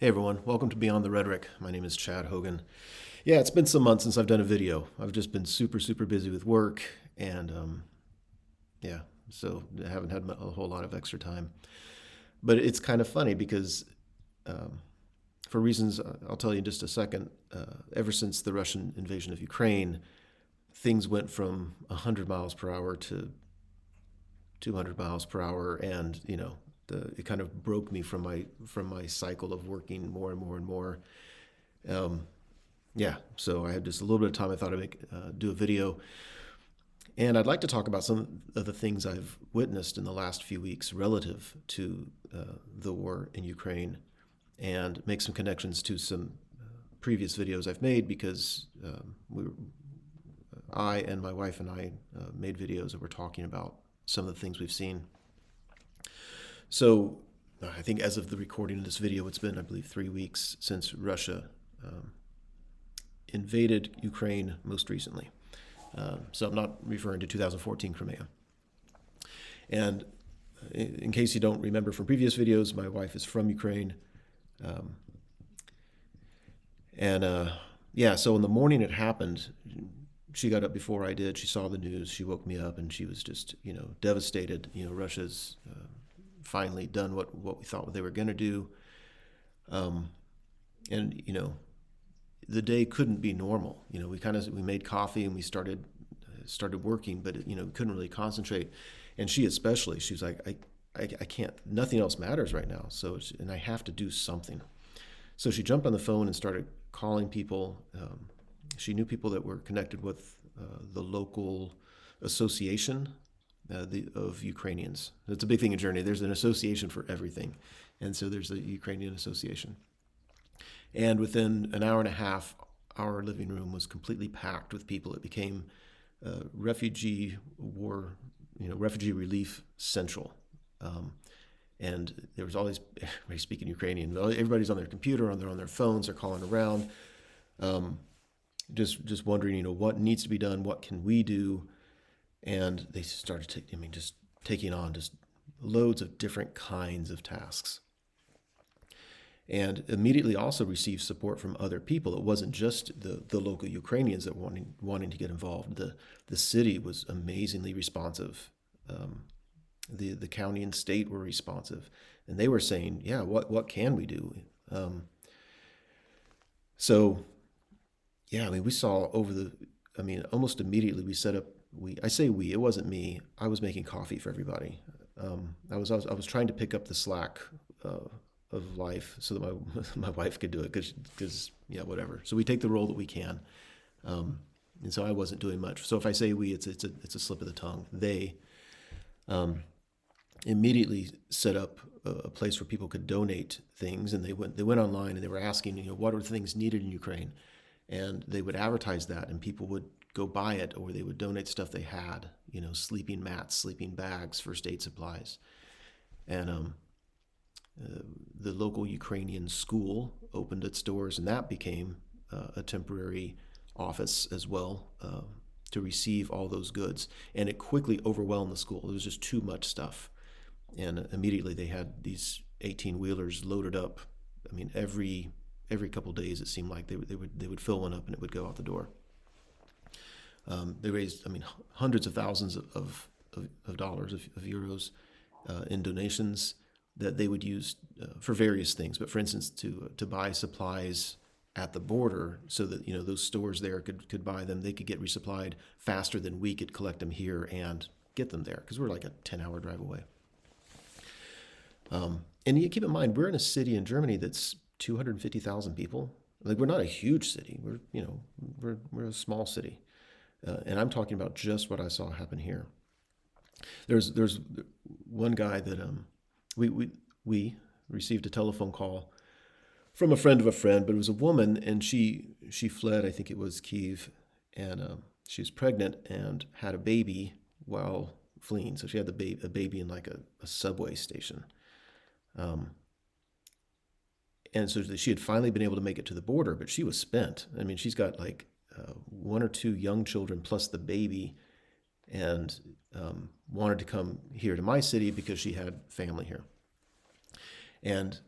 Hey everyone, welcome to Beyond the Rhetoric. My name is Chad Hogan. Yeah, it's been some months since I've done a video. I've just been super busy with work and yeah, so I haven't had a whole lot of extra time. But it's kind of funny because um, for reasons I'll tell you in just a second, ever since the Russian invasion of Ukraine, things went from 100 miles per hour to 200 miles per hour, and it kind of broke me from my cycle of working more and more and more. Um, yeah, so I had just a little bit of time. I thought do a video, and I'd like to talk about some of the things I've witnessed in the last few weeks relative to the war in Ukraine, and make some connections to some previous videos I've made because I and my wife and I made videos that were talking about some of the things we've seen. So I think as of the recording of this video, it's been, I believe, 3 weeks since Russia invaded Ukraine most recently. So I'm not referring to 2014 Crimea. And in case you don't remember from previous videos, my wife is from Ukraine. Um, yeah, so in the morning it happened, she got up before I did. She saw the news. She woke me up, and she was just, devastated. Russia's finally done what we thought they were going to do. And the day couldn't be normal. We made coffee and we started working, but we couldn't really concentrate. And she especially, she was like, I can't. Nothing else matters right now. And I have to do something. So she jumped on the phone and started calling people. She knew people that were connected with the local association of Ukrainians. That's a big thing in Germany. There's an association for everything. And so there's a Ukrainian association. And within an hour and a half, our living room was completely packed with people. It became refugee relief central. And there was always everybody speaking Ukrainian. Everybody's on their computer, they're on their phones, they're calling around, just wondering, what needs to be done, what can we do. And they started taking on just loads of different kinds of tasks. And immediately also received support from other people. It wasn't just the local Ukrainians that wanting to get involved. The city was amazingly responsive. The county and state were responsive, and they were saying, "Yeah, what can we do?" So, yeah, we saw almost immediately we set up. I say we. It wasn't me. I was making coffee for everybody. I was trying to pick up the slack of life so that my wife could do it because whatever. So we take the role that we can, and so I wasn't doing much. So if I say we, it's a slip of the tongue. They immediately set up a place where people could donate things, and they went online and they were asking, what are the things needed in Ukraine, and they would advertise that, and people would go buy it, or they would donate stuff they had, sleeping mats, sleeping bags, first aid supplies. And the local Ukrainian school opened its doors, and that became a temporary office as well to receive all those goods. And it quickly overwhelmed the school. There was just too much stuff. And immediately they had these 18-wheelers loaded up. Every couple of days it seemed like they would fill one up and it would go out the door. They raised, hundreds of thousands of dollars, of euros in donations that they would use for various things. But for instance, to buy supplies at the border so that, those stores there could buy them. They could get resupplied faster than we could collect them here and get them there, because we're like a 10-hour drive away. And you keep in mind, we're in a city in Germany that's 250,000 people. Like, we're not a huge city. We're a small city. And I'm talking about just what I saw happen here. There's one guy that we received a telephone call from a friend of a friend, but it was a woman, and she fled. I think it was Kyiv, and she was pregnant and had a baby while fleeing. So she had a baby in like a subway station, and so she had finally been able to make it to the border, but she was spent. She's got like one or two young children plus the baby, and wanted to come here to my city because she had family here. And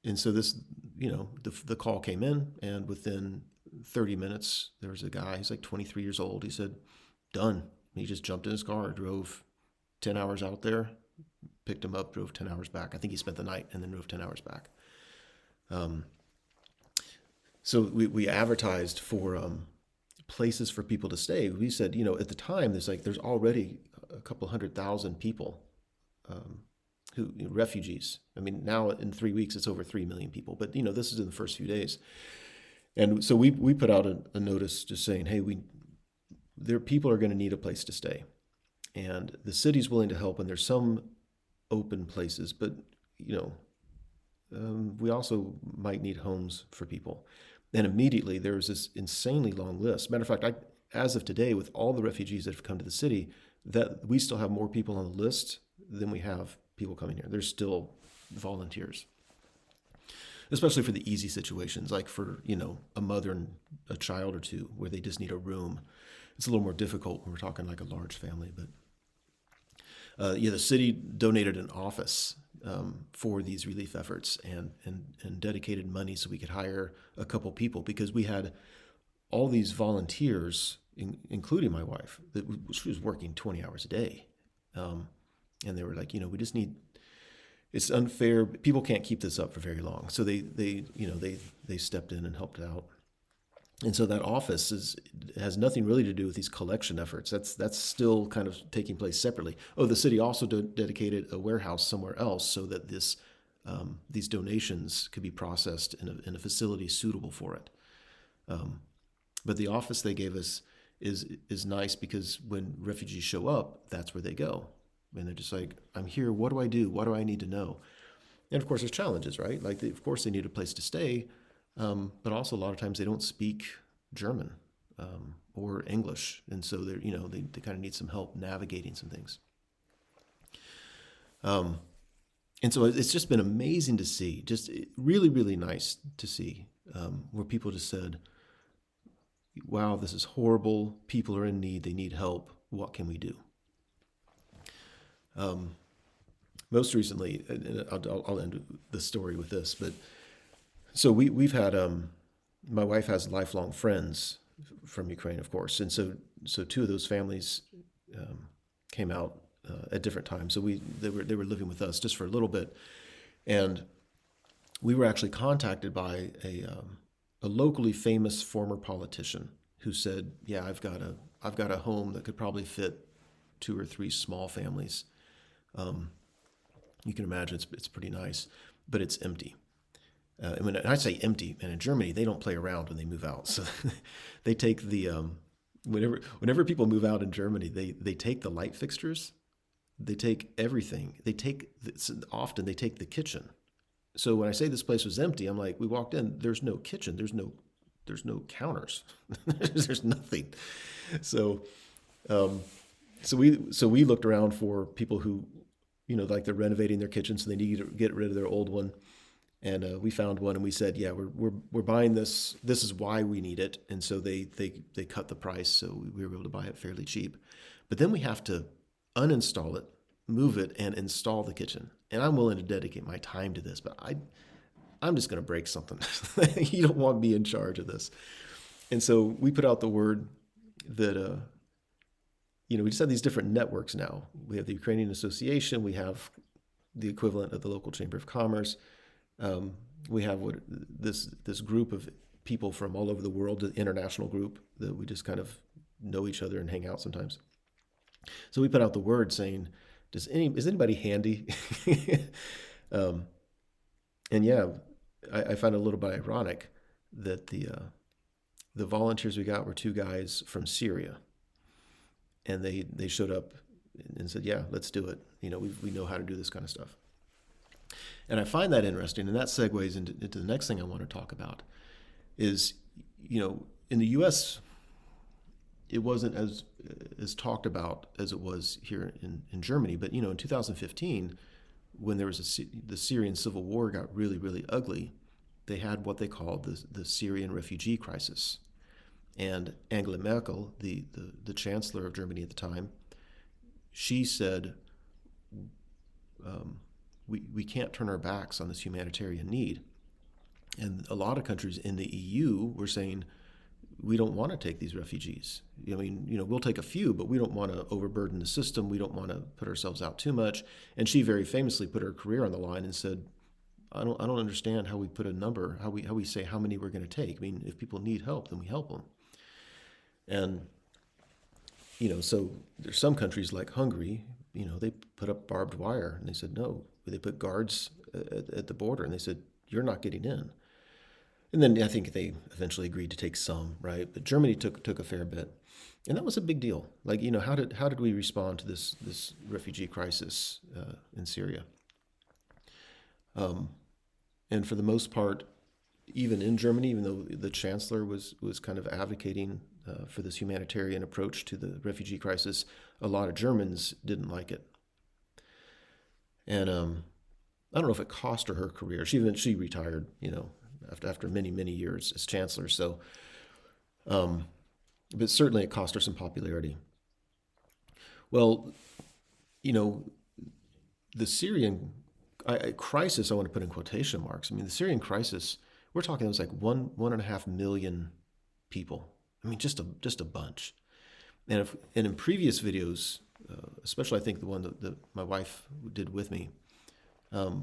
And so this, the call came in, and within 30 minutes, there was a guy, he's like 23 years old. He said, done. He just jumped in his car, drove 10 hours out there, picked him up, drove 10 hours back. I think he spent the night and then drove 10 hours back. So we advertised for places for people to stay. We said, at the time, there's already a couple 100,000 people refugees. I mean, now in 3 weeks, it's over 3 million people. But, this is in the first few days. And so we put out a notice just saying, hey, people are going to need a place to stay. And the city's willing to help, and there's some open places, but, we also might need homes for people. And immediately there was this insanely long list. Matter of fact, as of today, with all the refugees that have come to the city, that we still have more people on the list than we have people coming here. There's still volunteers, especially for the easy situations, like for, a mother and a child or two where they just need a room. It's a little more difficult when we're talking like a large family. But the city donated an office for these relief efforts and dedicated money so we could hire a couple people, because we had all these volunteers, including my wife, she was working 20 hours a day. And they were like, we just need, it's unfair. People can't keep this up for very long. So they stepped in and helped out. And so that office has nothing really to do with these collection efforts. That's still kind of taking place separately. Oh, the city also dedicated a warehouse somewhere else so that these donations could be processed in a facility suitable for it. But the office they gave us is nice, because when refugees show up, that's where they go. And they're just like, I'm here. What do I do? What do I need to know? And of course, there's challenges, right? Like, of course, they need a place to stay. But also a lot of times they don't speak German or English, and so they kind of need some help navigating some things. And so it's just been amazing to see, just really, really nice to see, where people just said, "Wow, this is horrible. People are in need. They need help. What can we do?" Most recently, and I'll end the story with this, but. So we've had, my wife has lifelong friends from Ukraine, of course. And so two of those families came out at different times. So they were living with us just for a little bit. And we were actually contacted by a locally famous former politician who said, yeah, I've got a home that could probably fit 2 or 3 small families. You can imagine it's pretty nice, but it's empty. And when I say empty, and in Germany, they don't play around when they move out. So they take whenever people move out in Germany, they take the light fixtures, they take everything. Often they take the kitchen. So when I say this place was empty, I'm like, we walked in, there's no kitchen, there's no counters, there's nothing. So we looked around for people who, like they're renovating their kitchen, so they need to get rid of their old one. And we found one, and we said, yeah, we're buying this. This is why we need it. And so they cut the price, so we were able to buy it fairly cheap. But then we have to uninstall it, move it, and install the kitchen. And I'm willing to dedicate my time to this, but I'm just going to break something. You don't want me in charge of this. And so we put out the word that we just have these different networks now. We have the Ukrainian Association. We have the equivalent of the local Chamber of Commerce. We have this group of people from all over the world, the international group, that we just kind of know each other and hang out sometimes. So we put out the word saying, is anybody handy? And yeah, I find it a little bit ironic that the volunteers we got were 2 guys from Syria, and they showed up and said, yeah, let's do it. We know how to do this kind of stuff. And I find that interesting, and that segues into the next thing I want to talk about is, in the U.S., it wasn't as talked about as it was here in Germany. But, in 2015, when there was the Syrian civil war got really, really ugly, they had what they called the Syrian Refugee Crisis. And Angela Merkel, the chancellor of Germany at the time, she said, we can't turn our backs on this humanitarian need. And a lot of countries in the EU were saying, we don't want to take these refugees. I mean, we'll take a few, but we don't want to overburden the system. We don't want to put ourselves out too much. And she very famously put her career on the line and said, I don't understand how we put a number, how we say how many we're going to take. I mean, if people need help, then we help them. And so there's some countries like Hungary, they put up barbed wire, and they said no. They put guards at the border, and they said, you're not getting in. And then I think they eventually agreed to take some, right? But Germany took a fair bit, and that was a big deal. Like, how did we respond to this refugee crisis in Syria? And for the most part, even in Germany, even though the chancellor was kind of advocating for this humanitarian approach to the refugee crisis, a lot of Germans didn't like it. And I don't know if it cost her career. She retired, after many years as chancellor. So, but certainly it cost her some popularity. Well, the Syrian crisis, I want to put in quotation marks. I mean, the Syrian crisis, we're talking, it was like 1.5 million people. I mean, just a bunch. And in previous videos, especially I think the one that my wife did with me,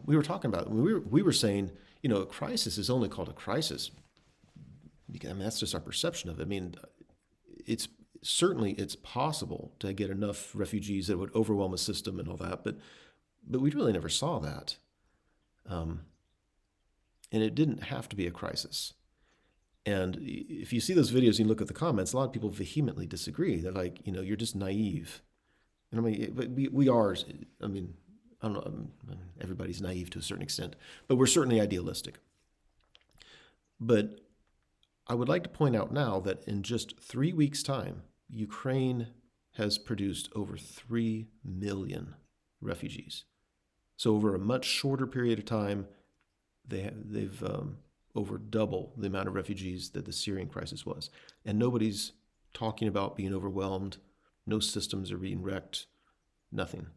we were talking about, we were saying, a crisis is only called a crisis. I mean, that's just our perception of it. I mean, it's possible to get enough refugees that would overwhelm a system and all that, but we really never saw that. And it didn't have to be a crisis. And if you see those videos and you look at the comments, a lot of people vehemently disagree. They're like, you're just naive. And I mean, but we are, I mean, I don't know, everybody's naive to a certain extent, but we're certainly idealistic. But I would like to point out now that in just 3 weeks' time, Ukraine has produced over 3 million refugees. So over a much shorter period of time, they've over double the amount of refugees that the Syrian crisis was. And nobody's talking about being overwhelmed. No systems are being wrecked. Nothing.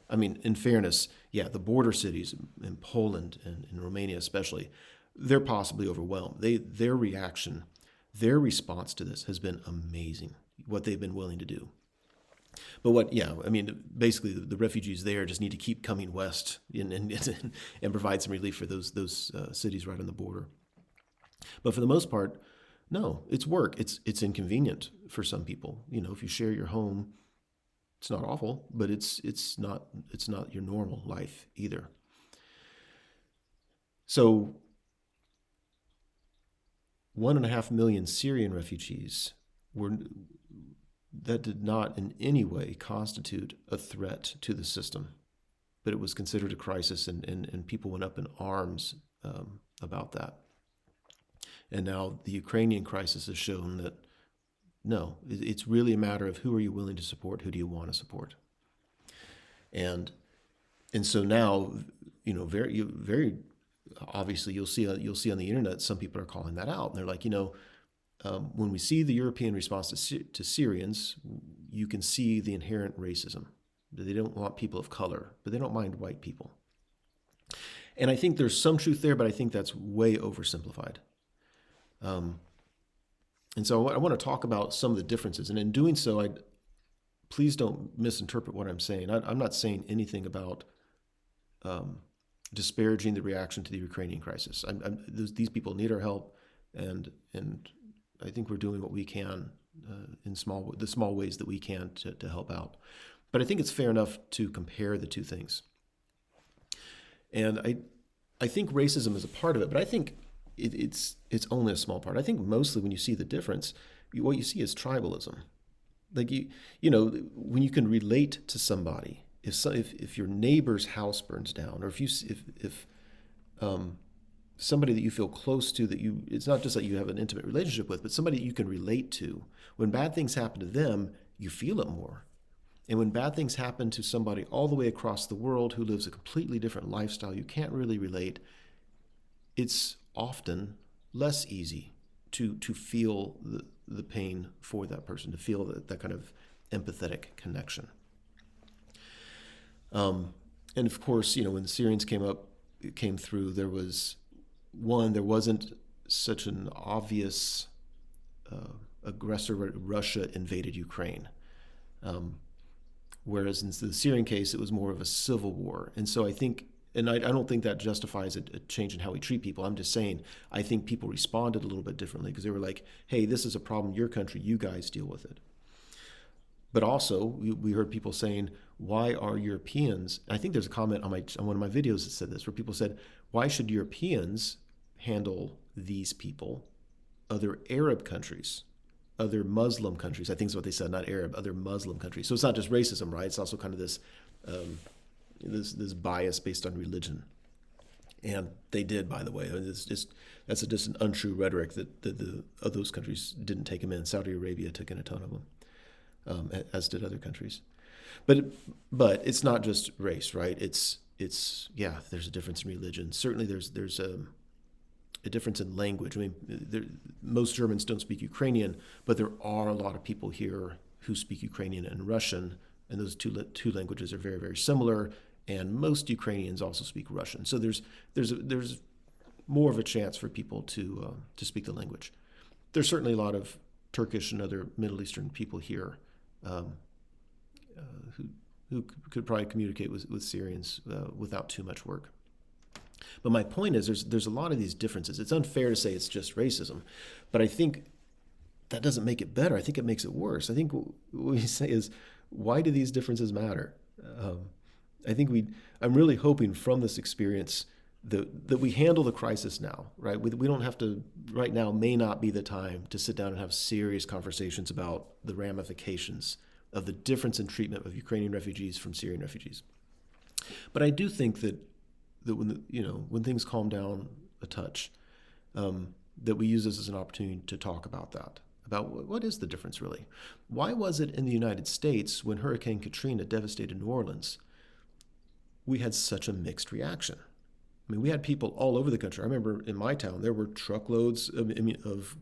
I mean, in fairness, yeah, the border cities in Poland and in Romania especially, they're possibly overwhelmed. Their reaction, their response to this has been amazing, what they've been willing to do. But basically the refugees there just need to keep coming west and provide some relief for those cities right on the border. But for the most part, no, it's work. It's inconvenient for some people. If you share your home, it's not awful, but it's not your normal life either. So 1.5 million Syrian refugees that did not in any way constitute a threat to the system, but it was considered a crisis, and people went up in arms about that. And now the Ukrainian crisis has shown that no, it's really a matter of who are you willing to support, who do you want to support, and so now very obviously you'll see on the internet some people are calling that out, and they're like, when we see the European response to Syrians, you can see the inherent racism. They don't want people of color, but they don't mind white people. And I think there's some truth there, but I think that's way oversimplified. And so I want to talk about some of the differences. And in doing so, please don't misinterpret what I'm saying. I'm not saying anything about disparaging the reaction to the Ukrainian crisis. These people need our help, and I think we're doing what we can in the small ways that we can to help out. But I think it's fair enough to compare the two things. And I think racism is a part of it, but I think it's only a small part. I think mostly when you see the difference, what you see is tribalism. Like when you can relate to somebody, if your neighbor's house burns down, or if somebody that you feel close to, it's not just that you have an intimate relationship with, but somebody that you can relate to, when bad things happen to them, you feel it more. And when bad things happen to somebody all the way across the world who lives a completely different lifestyle, you can't really relate, it's often less easy to feel the pain for that person, to feel that kind of empathetic connection. And of course, when the Syrians came through, there was one, there wasn't such an obvious aggressor. Russia invaded Ukraine. Whereas in the Syrian case, it was more of a civil war. And so I think, and I don't think that justifies a change in how we treat people. I'm just saying, I think people responded a little bit differently because they were like, hey, this is a problem in your country, you guys deal with it. But also, we heard people saying, why are Europeans, I think there's a comment on one of my videos that said this, where people said, why should Europeans handle these people, other Arab countries, other Muslim countries? I think is what they said, not Arab, other Muslim countries. So it's not just racism, right? It's also kind of this this bias based on religion. And they did, by the way. It's that's just an untrue rhetoric that the of those countries didn't take him in. Saudi Arabia took in a ton of them, as did other countries. But it's not just race, right? It's yeah. There's a difference in religion. Certainly, there's a difference in language. I mean, most Germans don't speak Ukrainian, but there are a lot of people here who speak Ukrainian and Russian, and those two languages are very, very similar. And most Ukrainians also speak Russian, so there's more of a chance for people to speak the language. There's certainly a lot of Turkish and other Middle Eastern people here who could probably communicate with Syrians without too much work. But my point is, there's a lot of these differences. It's unfair to say it's just racism, but I think that doesn't make it better. I think it makes it worse. I think what we say is, why do these differences matter? I think I'm really hoping from this experience that we handle the crisis now, right? We don't have to, right now may not be the time to sit down and have serious conversations about the ramifications of the difference in treatment of Ukrainian refugees from Syrian refugees. But I do think that when things calm down a touch, that we use this as an opportunity to talk about that, about what is the difference really? Why was it in the United States when Hurricane Katrina devastated New Orleans, we had such a mixed reaction? I mean, we had people all over the country. I remember in my town, there were truckloads of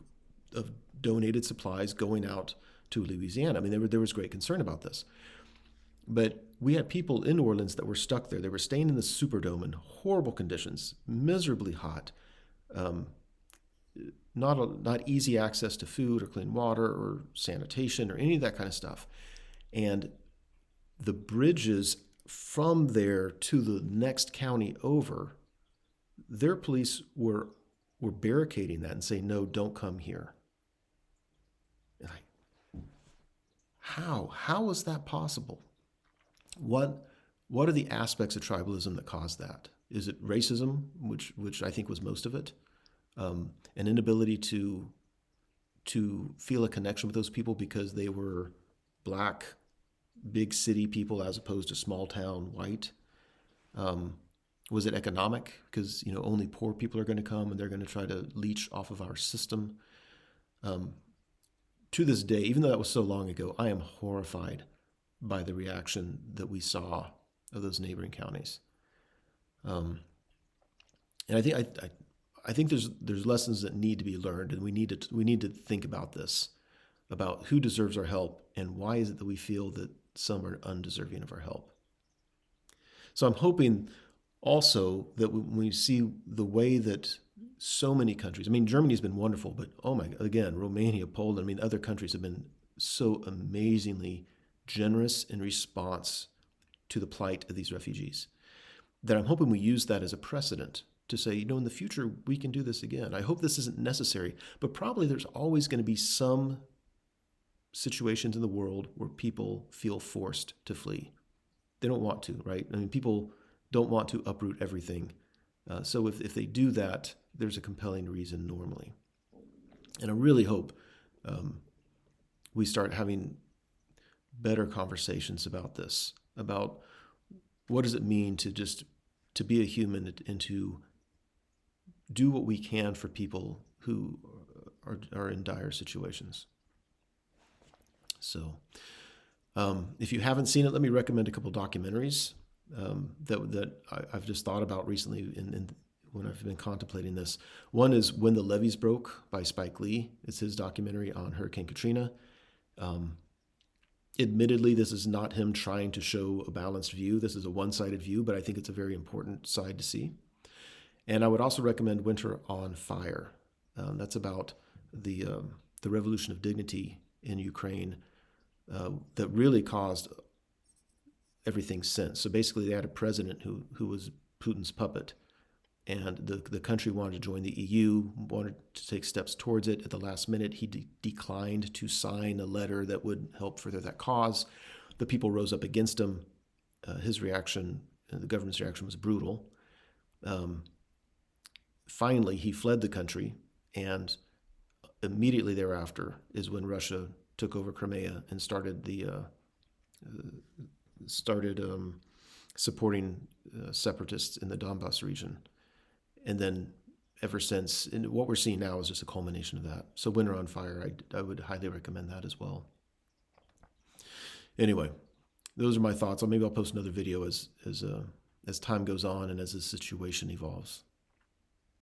donated supplies going out to Louisiana. I mean, there was great concern about this. But we had people in New Orleans that were stuck there. They were staying in the Superdome in horrible conditions, miserably hot, not easy access to food or clean water or sanitation or any of that kind of stuff. And the bridges from there to the next county over, their police were barricading that and saying, no, don't come here. How is that possible? What are the aspects of tribalism that cause that? Is it racism, which I think was most of it, an inability to feel a connection with those people because they were black, big city people as opposed to small town white? Was it economic? Because only poor people are going to come and they're going to try to leech off of our system. To this day, even though that was so long ago, I am horrified by the reaction that we saw of those neighboring counties. And I think there's lessons that need to be learned, and we need to think about this, about who deserves our help and why is it that we feel that some are undeserving of our help. So I'm hoping also that when we see the way that so many countries, I mean, Germany's been wonderful, but again, Romania, Poland, other countries have been so amazingly generous in response to the plight of these refugees, that I'm hoping we use that as a precedent to say, in the future, we can do this again. I hope this isn't necessary, but probably there's always going to be some situations in the world where people feel forced to flee. They don't want to, right? People don't want to uproot everything. So if they do that, there's a compelling reason normally. And I really hope we start having better conversations about this, about what does it mean to be a human and to do what we can for people who are in dire situations. So if you haven't seen it, let me recommend a couple documentaries that I've just thought about recently when I've been contemplating this. One is When the Levees Broke by Spike Lee. It's his documentary on Hurricane Katrina. Admittedly, this is not him trying to show a balanced view. This is a one-sided view, but I think it's a very important side to see. And I would also recommend Winter on Fire. That's about the revolution of dignity in Ukraine that really caused everything since. So basically, they had a president who was Putin's puppet, and the country wanted to join the EU, wanted to take steps towards it. At the last minute, he declined to sign a letter that would help further that cause. The people rose up against him. His reaction, the government's reaction, was brutal. Finally, he fled the country, and immediately thereafter is when Russia took over Crimea and started supporting separatists in the Donbass region. And then ever since, and what we're seeing now is just a culmination of that. So Winter on Fire, I would highly recommend that as well. Anyway, those are my thoughts. Maybe I'll post another video as time goes on and as the situation evolves.